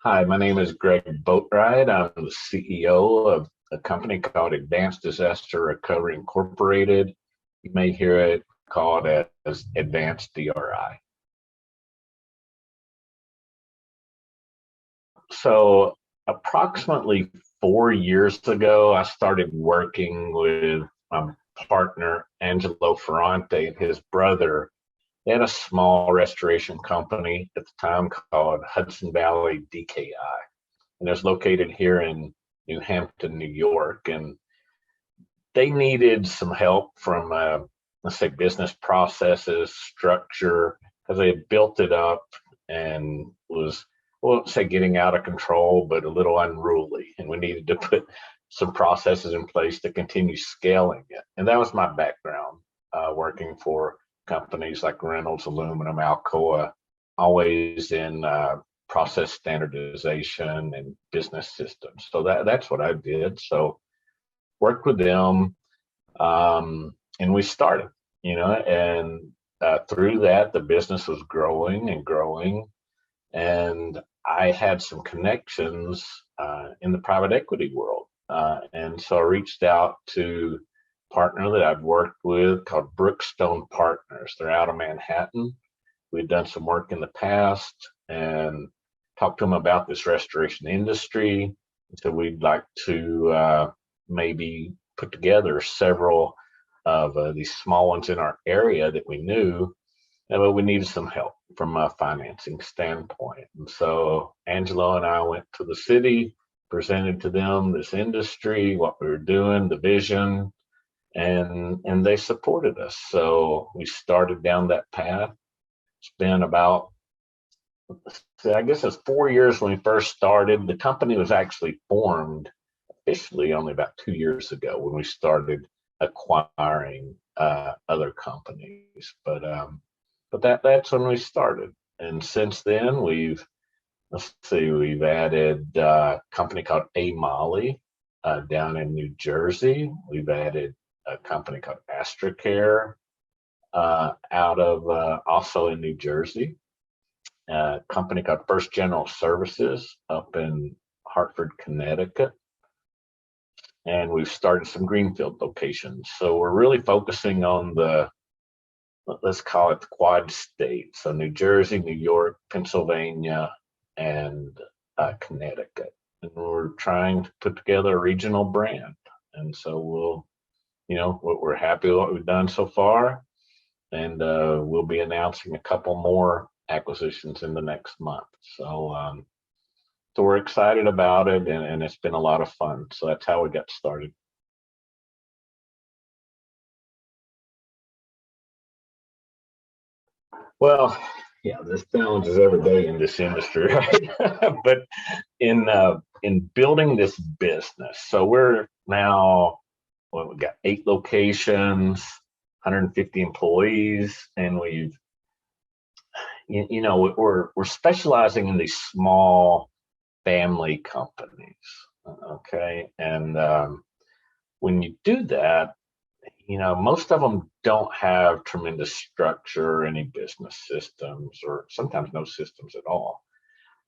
Hi, my name is Greg Boatwright. I'm the CEO of a company called Advanced Disaster Recovery Incorporated. You may hear it called as Advanced DRI. So, approximately 4 years ago, I started working with my partner, Angelo Ferrante, and his brother. They had a small restoration company at the time called Hudson Valley DKI, and it was located here in New Hampton, New York. And they needed some help from, let's say, business processes, structure, because they had built it up and was, I won't say getting out of control, but a little unruly. And we needed to put some processes in place to continue scaling it. And that was my background, working for companies like Reynolds Aluminum, Alcoa, always in process standardization and business systems. So that's what I did. So worked with them, and we started, and through that, the business was growing and growing. And I had some connections in the private equity world. And so I reached out to a partner that I've worked with called Brookstone Partners. They're out of Manhattan. We'd done some work in the past and talked to them about this restoration industry. So we'd like to maybe put together several of these small ones in our area that we knew, but we needed some help from a financing standpoint. And so Angelo and I went to the city, presented to them this industry, what we were doing, the vision, and they supported us. So we started down that path. It's been about, I guess it's 4 years when we first started. The company was actually formed officially only about 2 years ago when we started acquiring other companies. But that's when we started. And since then, we've added a company called A Molly down in New Jersey. We've added a company called Astracare out of also in New Jersey. A company called First General Services up in Hartford, Connecticut. And we've started some greenfield locations. So we're really focusing on let's call it the quad states. So New Jersey, New York, Pennsylvania, and Connecticut. And we're trying to put together a regional brand. And so we're happy with what we've done so far. And we'll be announcing a couple more acquisitions in the next month. So we're excited about it, and it's been a lot of fun. So that's how we got started. Well, yeah, there's challenges every day in this industry, right? But in building this business, so we're now, well, we've got 8 locations, 150 employees, and we're specializing in these small family companies. Okay, and when you do that, most of them don't have tremendous structure, any business systems, or sometimes no systems at all.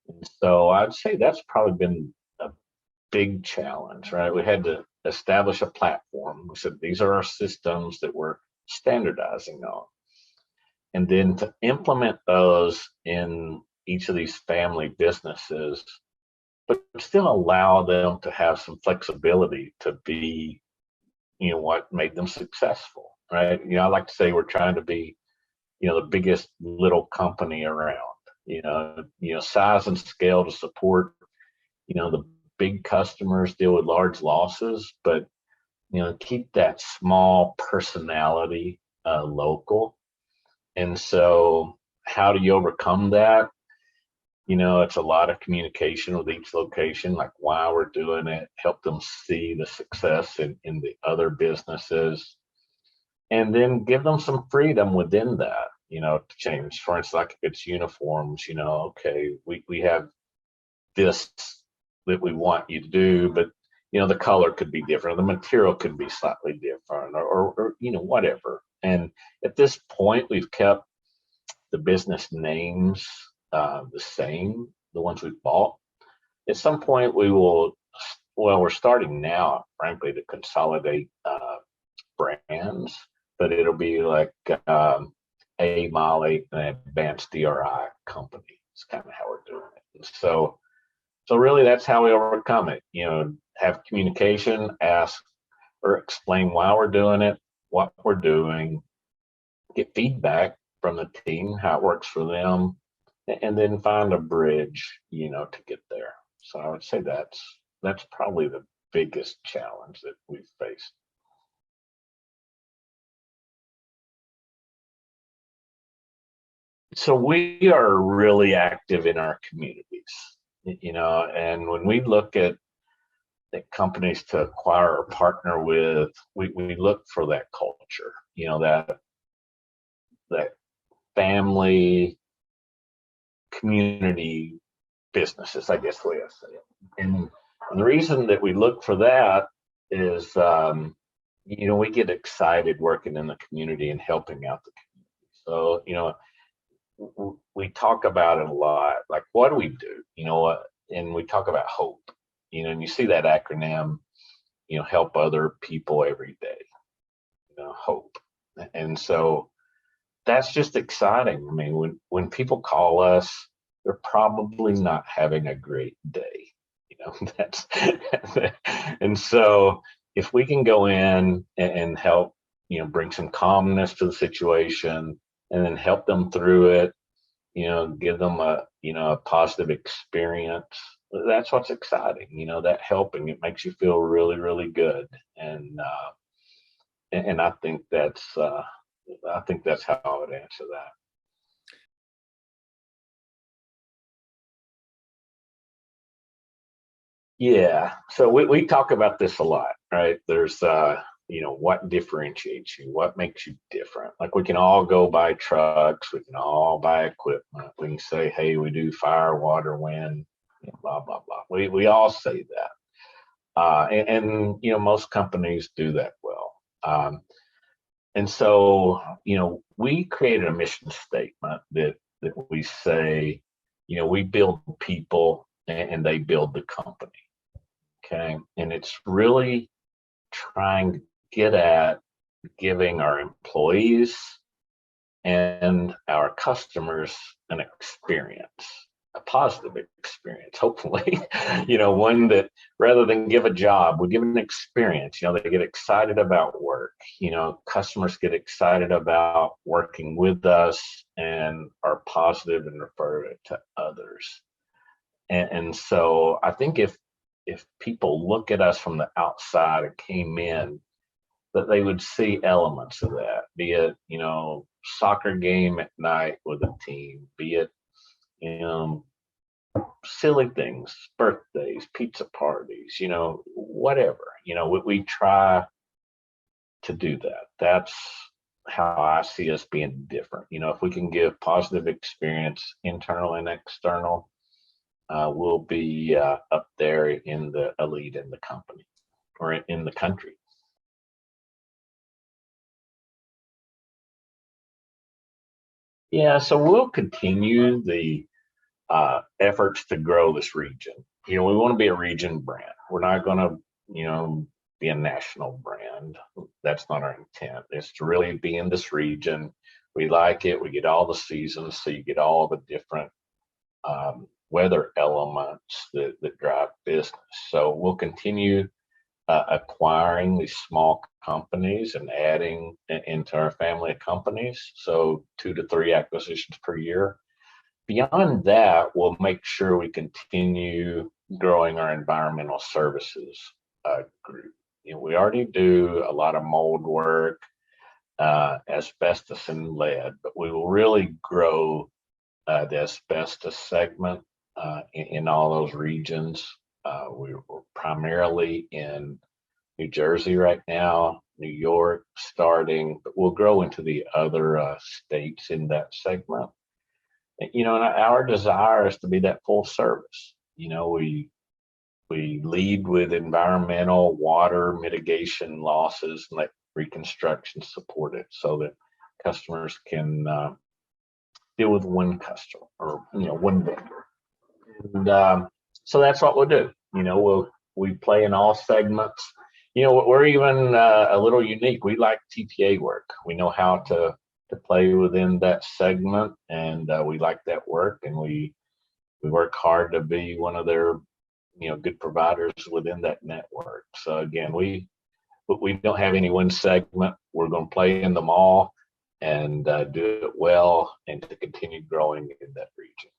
And so I'd say that's probably been a big challenge, right? We had to establish a platform. We said these are our systems that we're standardizing on. And then to implement those in each of these family businesses, but still allow them to have some flexibility to be, what made them successful, right? I like to say we're trying to be, the biggest little company around, size and scale to support, the big customers deal with large losses, but, keep that small personality local. And so how do you overcome that? It's a lot of communication with each location, like why we're doing it, help them see the success in the other businesses, and then give them some freedom within that, to change. For instance, like if it's uniforms, okay, we have this that we want you to do, but, the color could be different, the material could be slightly different, or whatever. And at this point, we've kept the business names the same, the ones we've bought, at some point we will, well, we're starting now, frankly, to consolidate brands, but it'll be like a Molly, an advanced DRI company. It's kind of how we're doing it. And so really that's how we overcome it. Have communication, ask or explain why we're doing it, what we're doing, get feedback from the team, how it works for them, and then find a bridge, to get there. So I would say that's probably the biggest challenge that we've faced. So we are really active in our communities, and when we look at the companies to acquire or partner with, we look for that culture, that family community businesses, I guess the way I say it. And the reason that we look for that is, we get excited working in the community and helping out the community. So, we talk about it a lot. Like, what do we do? And we talk about hope, and you see that acronym, help other people every day, hope. And so that's just exciting. I mean, when people call us, they're probably not having a great day. That's and so if we can go in and help, bring some calmness to the situation and then help them through it, give them a positive experience. That's what's exciting, that helping, it makes you feel really, really good. And I think that's how I would answer that. Yeah. So we talk about this a lot, right? There's what differentiates you, what makes you different. Like, we can all go buy trucks, we can all buy equipment. We can say, hey, we do fire, water, wind, blah, blah, blah. We all say that. And most companies do that well. And so, we created a mission statement that we say, we build people and they build the company. Okay. And it's really trying to get at giving our employees and our customers an experience, a positive experience, hopefully, one that, rather than give a job, we give an experience. They get excited about work. Customers get excited about working with us and are positive and refer it to others. And so I think if people look at us from the outside and came in, that they would see elements of that, be it, soccer game at night with a team, be it, silly things, birthdays, pizza parties, whatever, we try to do that. That's how I see us being different. If we can give positive experience, internal and external, we'll be up there in the elite in the company or in the country. Yeah, so we'll continue the efforts to grow this region. We want to be a region brand. We're not going to, be a national brand. That's not our intent. It's to really be in this region. We like it. We get all the seasons, so you get all the different weather elements that drive business. So we'll continue acquiring these small companies and adding into our family of companies. So 2 to 3 acquisitions per year. Beyond that, we'll make sure we continue growing our environmental services group. We already do a lot of mold work, asbestos and lead, but we will really grow the asbestos segment in all those regions. We're primarily in New Jersey right now, New York starting, but we'll grow into the other states in that segment. And our desire is to be that full service. We lead with environmental, water mitigation, losses, and let reconstruction support it, so that customers can deal with one customer or one vendor. And So that's what we'll do. We play in all segments. We're even a little unique. We like TPA work. We know how to play within that segment, and we like that work, and we work hard to be one of their good providers within that network. So again, we don't have any one segment. We're going to play in them all and do it well, and to continue growing in that region.